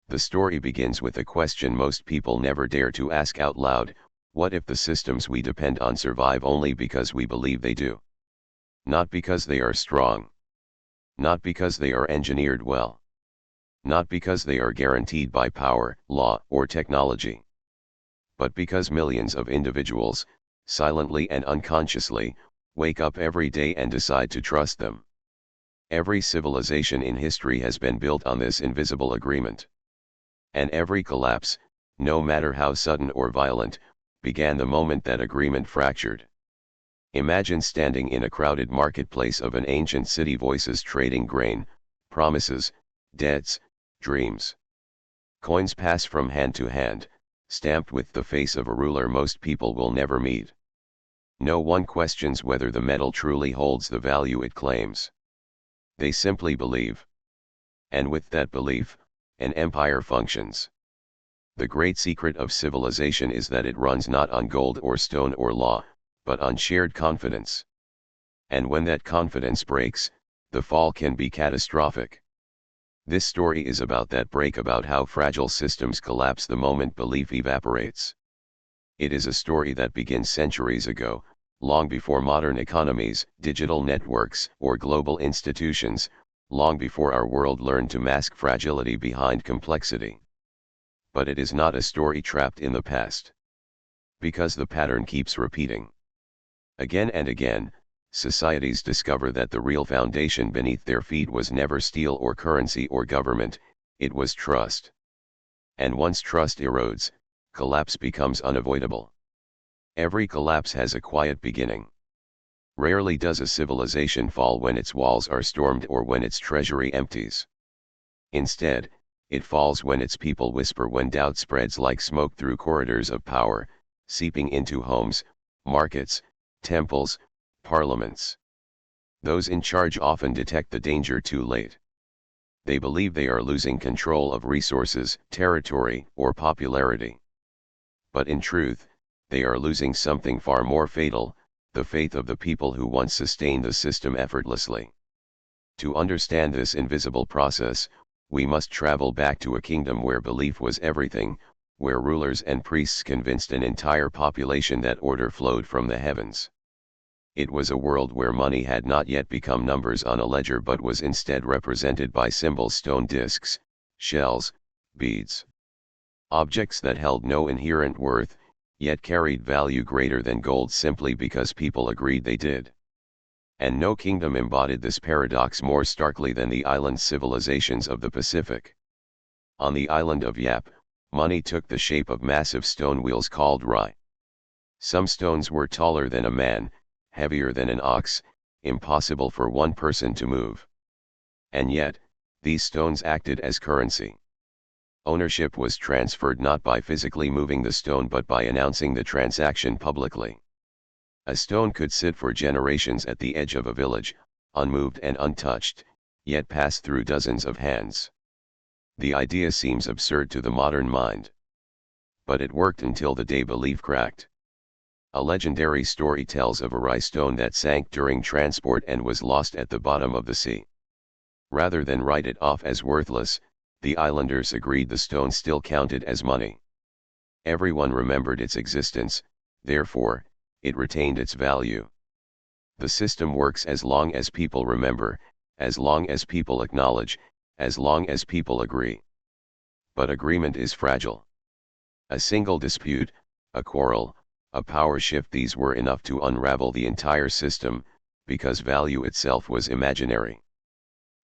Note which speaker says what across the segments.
Speaker 1: The story begins with a question most people never dare to ask out loud: what if the systems we depend on survive only because we believe they do? Not because they are strong. Not because they are engineered well. Not because they are guaranteed by power, law, or technology. But because millions of individuals, silently and unconsciously, wake up every day and decide to trust them. Every civilization in history has been built on this invisible agreement. And every collapse, no matter how sudden or violent, began the moment that agreement fractured. Imagine standing in a crowded marketplace of an ancient city, voices trading grain, promises, debts, dreams. Coins pass from hand to hand, stamped with the face of a ruler most people will never meet. No one questions whether the metal truly holds the value it claims. They simply believe. And with that belief, an empire functions. The great secret of civilization is that it runs not on gold or stone or law, but on shared confidence. And when that confidence breaks, the fall can be catastrophic. This story is about that break, about how fragile systems collapse the moment belief evaporates. It is a story that begins centuries ago, long before modern economies, digital networks, or global institutions, long before our world learned to mask fragility behind complexity. But it is not a story trapped in the past. Because the pattern keeps repeating. Again and again, societies discover that the real foundation beneath their feet was never steel or currency or government, it was trust. And once trust erodes, collapse becomes unavoidable. Every collapse has a quiet beginning. Rarely does a civilization fall when its walls are stormed or when its treasury empties. Instead, it falls when its people whisper, when doubt spreads like smoke through corridors of power, seeping into homes, markets, temples, parliaments. Those in charge often detect the danger too late. They believe they are losing control of resources, territory, or popularity. But in truth, they are losing something far more fatal: the faith of the people who once sustained the system effortlessly. To understand this invisible process, we must travel back to a kingdom where belief was everything, where rulers and priests convinced an entire population that order flowed from the heavens. It was a world where money had not yet become numbers on a ledger but was instead represented by symbols, stone discs, shells, beads. Objects that held no inherent worth, yet carried value greater than gold simply because people agreed they did. And no kingdom embodied this paradox more starkly than the island civilizations of the Pacific. On the island of Yap, money took the shape of massive stone wheels called rai. Some stones were taller than a man, heavier than an ox, impossible for one person to move. And yet, these stones acted as currency. Ownership was transferred not by physically moving the stone but by announcing the transaction publicly. A stone could sit for generations at the edge of a village, unmoved and untouched, yet pass through dozens of hands. The idea seems absurd to the modern mind. But it worked until the day belief cracked. A legendary story tells of a rai stone that sank during transport and was lost at the bottom of the sea. Rather than write it off as worthless, the islanders agreed the stone still counted as money. Everyone remembered its existence, therefore, it retained its value. The system works as long as people remember, as long as people acknowledge, as long as people agree. But agreement is fragile. A single dispute, a quarrel, a power shift, these were enough to unravel the entire system, because value itself was imaginary.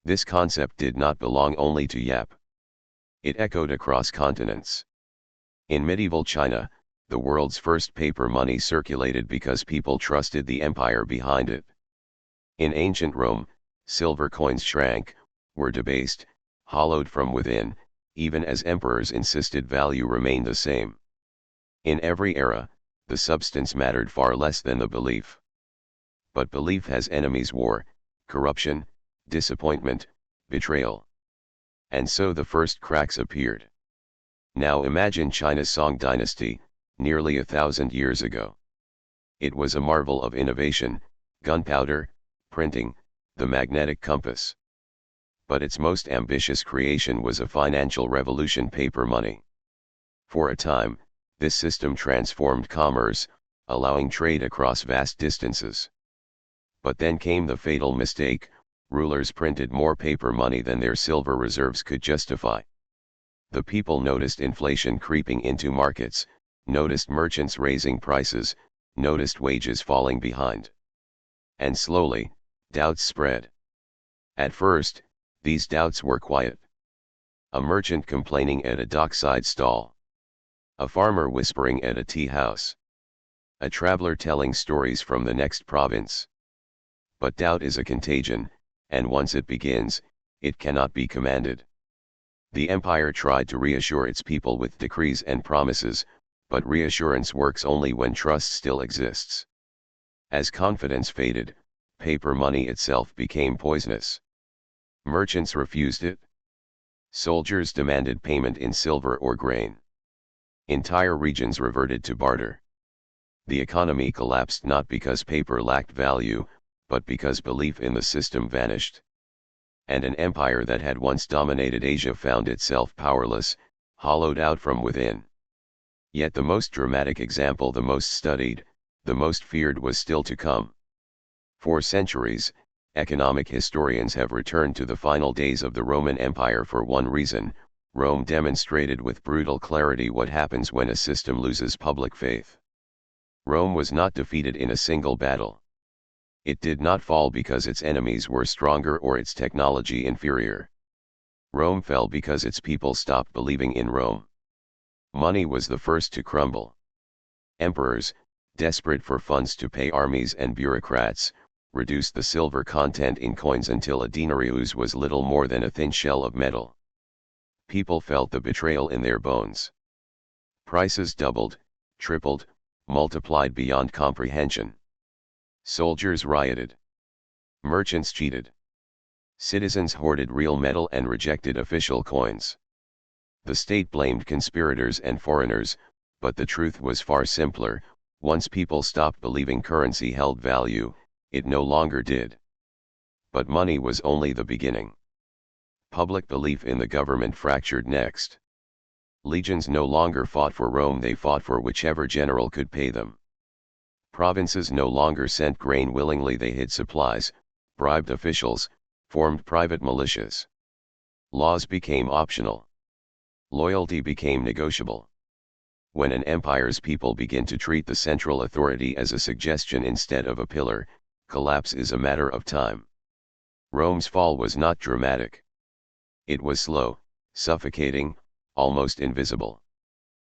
Speaker 1: This concept did not belong only to Yap. It echoed across continents. In medieval China, the world's first paper money circulated because people trusted the empire behind it. In ancient Rome, silver coins shrank, were debased, hollowed from within, even as emperors insisted value remained the same. In every era, the substance mattered far less than the belief. But belief has enemies: war, corruption, disappointment, betrayal. And so the first cracks appeared. Now imagine China's Song dynasty, nearly 1,000 years ago. It was a marvel of innovation: gunpowder, printing, the magnetic compass. But its most ambitious creation was a financial revolution: paper money. For a time, this system transformed commerce, allowing trade across vast distances. But then came the fatal mistake: rulers printed more paper money than their silver reserves could justify. The people noticed inflation creeping into markets, noticed merchants raising prices, noticed wages falling behind. And slowly, doubts spread. At first, these doubts were quiet. A merchant complaining at a dockside stall. A farmer whispering at a tea house. A traveler telling stories from the next province. But doubt is a contagion, and once it begins, it cannot be commanded. The empire tried to reassure its people with decrees and promises, but reassurance works only when trust still exists. As confidence faded, paper money itself became poisonous. Merchants refused it. Soldiers demanded payment in silver or grain. Entire regions reverted to barter. The economy collapsed not because paper lacked value, but because belief in the system vanished. And an empire that had once dominated Asia found itself powerless, hollowed out from within. Yet the most dramatic example, the most studied, the most feared, was still to come. For centuries, economic historians have returned to the final days of the Roman Empire for one reason: Rome demonstrated with brutal clarity what happens when a system loses public faith. Rome was not defeated in a single battle. It did not fall because its enemies were stronger or its technology inferior. Rome fell because its people stopped believing in Rome. Money was the first to crumble. Emperors, desperate for funds to pay armies and bureaucrats, reduced the silver content in coins until a denarius was little more than a thin shell of metal. People felt the betrayal in their bones. Prices doubled, tripled, multiplied beyond comprehension. Soldiers rioted. Merchants cheated. Citizens hoarded real metal and rejected official coins. The state blamed conspirators and foreigners, but the truth was far simpler: once people stopped believing currency held value, it no longer did. But money was only the beginning. Public belief in the government fractured next. Legions no longer fought for Rome, they fought for whichever general could pay them. Provinces no longer sent grain willingly, they hid supplies, bribed officials, formed private militias. Laws became optional. Loyalty became negotiable. When an empire's people begin to treat the central authority as a suggestion instead of a pillar, collapse is a matter of time. Rome's fall was not dramatic. It was slow, suffocating, almost invisible.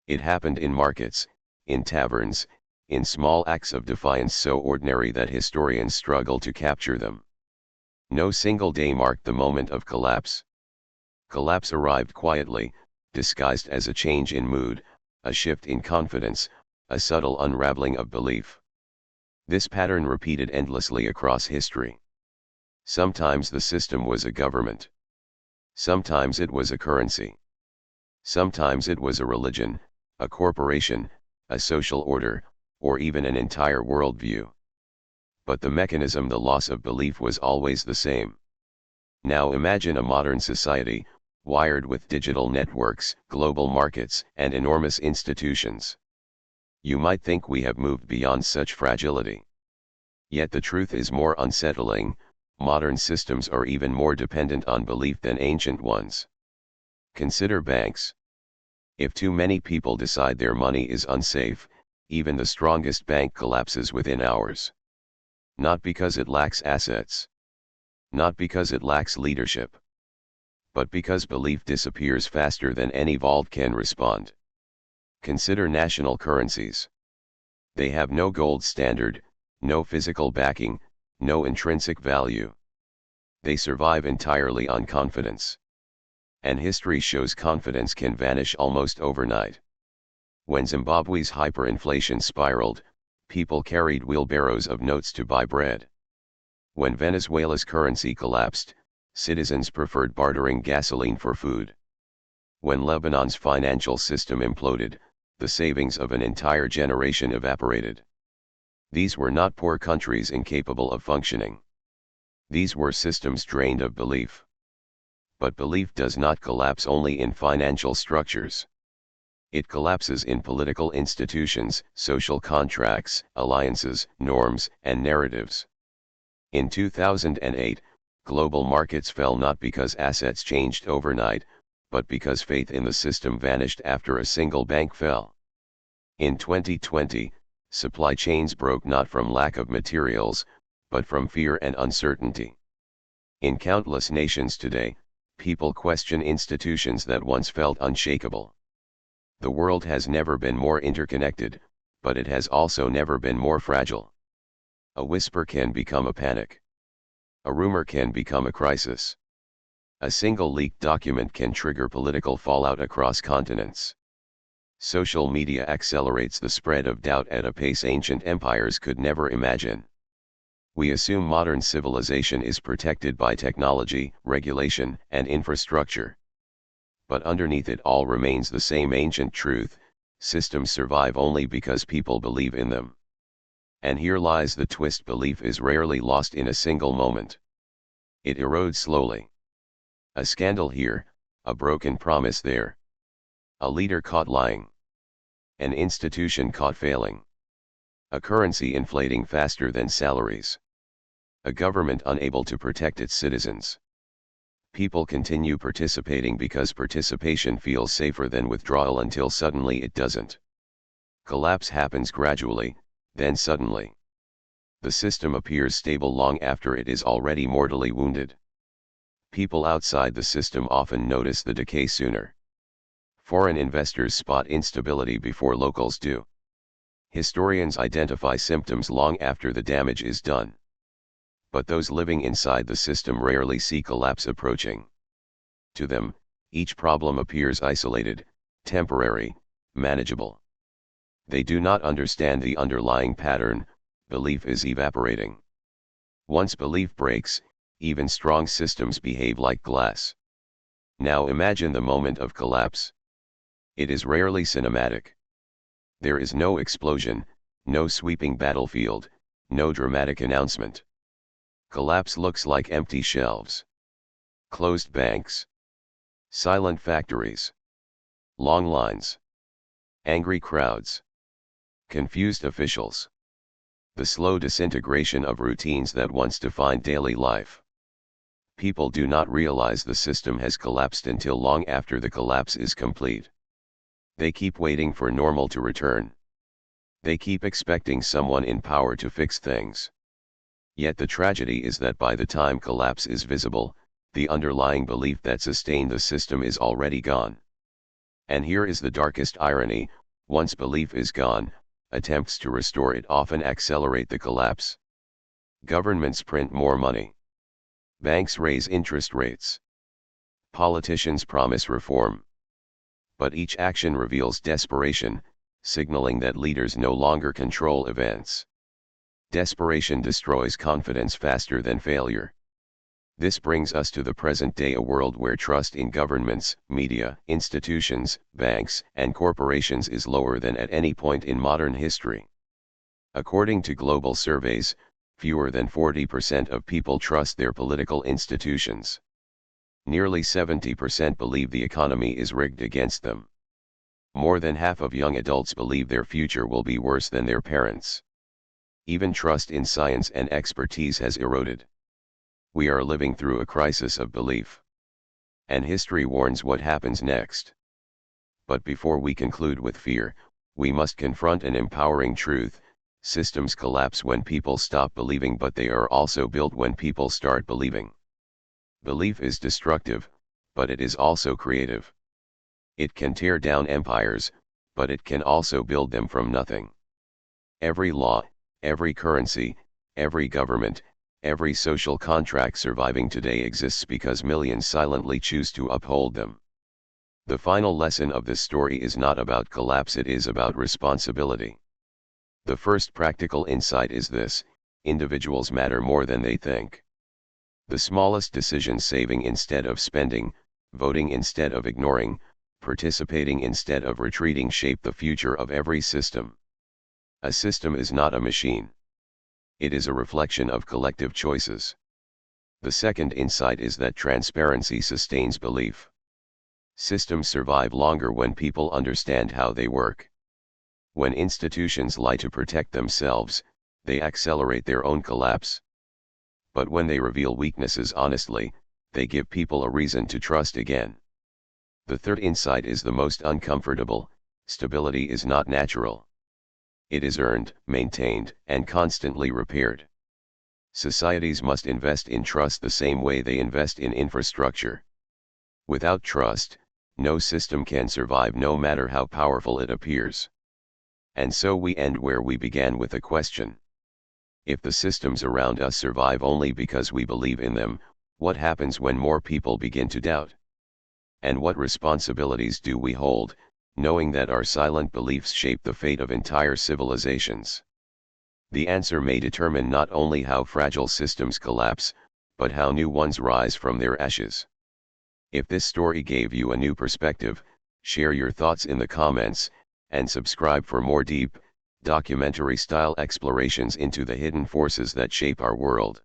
Speaker 1: It happened in markets, in taverns, in small acts of defiance so ordinary that historians struggle to capture them. No single day marked the moment of collapse. Collapse arrived quietly, disguised as a change in mood, a shift in confidence, a subtle unraveling of belief. This pattern repeated endlessly across history. Sometimes the system was a government. Sometimes it was a currency. Sometimes it was a religion, a corporation, a social order, or even an entire worldview. But the mechanism, the loss of belief, was always the same. Now imagine a modern society, wired with digital networks, global markets, and enormous institutions. You might think we have moved beyond such fragility. Yet the truth is more unsettling: modern systems are even more dependent on belief than ancient ones. Consider banks. If too many people decide their money is unsafe, even the strongest bank collapses within hours. Not because it lacks assets. Not because it lacks leadership. But because belief disappears faster than any vault can respond. Consider national currencies. They have no gold standard, no physical backing, no intrinsic value. They survive entirely on confidence. And history shows confidence can vanish almost overnight. When Zimbabwe's hyperinflation spiraled, people carried wheelbarrows of notes to buy bread. When Venezuela's currency collapsed, citizens preferred bartering gasoline for food. When Lebanon's financial system imploded, the savings of an entire generation evaporated. These were not poor countries incapable of functioning. These were systems drained of belief. But belief does not collapse only in financial structures. It collapses in political institutions, social contracts, alliances, norms, and narratives. In 2008, global markets fell not because assets changed overnight, but because faith in the system vanished after a single bank fell. In 2020, supply chains broke not from lack of materials, but from fear and uncertainty. In countless nations today, people question institutions that once felt unshakable. The world has never been more interconnected, but it has also never been more fragile. A whisper can become a panic. A rumor can become a crisis. A single leaked document can trigger political fallout across continents. Social media accelerates the spread of doubt at a pace ancient empires could never imagine. We assume modern civilization is protected by technology, regulation, and infrastructure. But underneath it all remains the same ancient truth: systems survive only because people believe in them. And here lies the twist: belief is rarely lost in a single moment. It erodes slowly. A scandal here, a broken promise there. A leader caught lying. An institution caught failing. A currency inflating faster than salaries. A government unable to protect its citizens. People continue participating because participation feels safer than withdrawal, until suddenly it doesn't. Collapse happens gradually, then suddenly. The system appears stable long after it is already mortally wounded. People outside the system often notice the decay sooner. Foreign investors spot instability before locals do. Historians identify symptoms long after the damage is done. But those living inside the system rarely see collapse approaching. To them, each problem appears isolated, temporary, manageable. They do not understand the underlying pattern: belief is evaporating. Once belief breaks, even strong systems behave like glass. Now imagine the moment of collapse. It is rarely cinematic. There is no explosion, no sweeping battlefield, no dramatic announcement. Collapse looks like empty shelves. Closed banks. Silent factories. Long lines. Angry crowds. Confused officials. The slow disintegration of routines that once defined daily life. People do not realize the system has collapsed until long after the collapse is complete. They keep waiting for normal to return. They keep expecting someone in power to fix things. Yet the tragedy is that by the time collapse is visible, the underlying belief that sustained the system is already gone. And here is the darkest irony: once belief is gone, attempts to restore it often accelerate the collapse. Governments print more money. Banks raise interest rates. Politicians promise reform. But each action reveals desperation, signaling that leaders no longer control events. Desperation destroys confidence faster than failure. This brings us to the present day: a world where trust in governments, media, institutions, banks, and corporations is lower than at any point in modern history. According to global surveys, fewer than 40% of people trust their political institutions. Nearly 70% believe the economy is rigged against them. More than half of young adults believe their future will be worse than their parents'. Even trust in science and expertise has eroded. We are living through a crisis of belief. And history warns what happens next. But before we conclude with fear, we must confront an empowering truth: systems collapse when people stop believing, but they are also built when people start believing. Belief is destructive, but it is also creative. It can tear down empires, but it can also build them from nothing. Every law, every currency, every government, every social contract surviving today exists because millions silently choose to uphold them. The final lesson of this story is not about collapse, it is about responsibility. The first practical insight is this: individuals matter more than they think. The smallest decision, saving instead of spending, voting instead of ignoring, participating instead of retreating, shape the future of every system. A system is not a machine. It is a reflection of collective choices. The second insight is that transparency sustains belief. Systems survive longer when people understand how they work. When institutions lie to protect themselves, they accelerate their own collapse. But when they reveal weaknesses honestly, they give people a reason to trust again. The third insight is the most uncomfortable: stability is not natural. It is earned, maintained, and constantly repaired. Societies must invest in trust the same way they invest in infrastructure. Without trust, no system can survive, no matter how powerful it appears. And so we end where we began, with a question. If the systems around us survive only because we believe in them, what happens when more people begin to doubt? And what responsibilities do we hold, knowing that our silent beliefs shape the fate of entire civilizations? The answer may determine not only how fragile systems collapse, but how new ones rise from their ashes. If this story gave you a new perspective, share your thoughts in the comments, and subscribe for more deep, documentary-style explorations into the hidden forces that shape our world.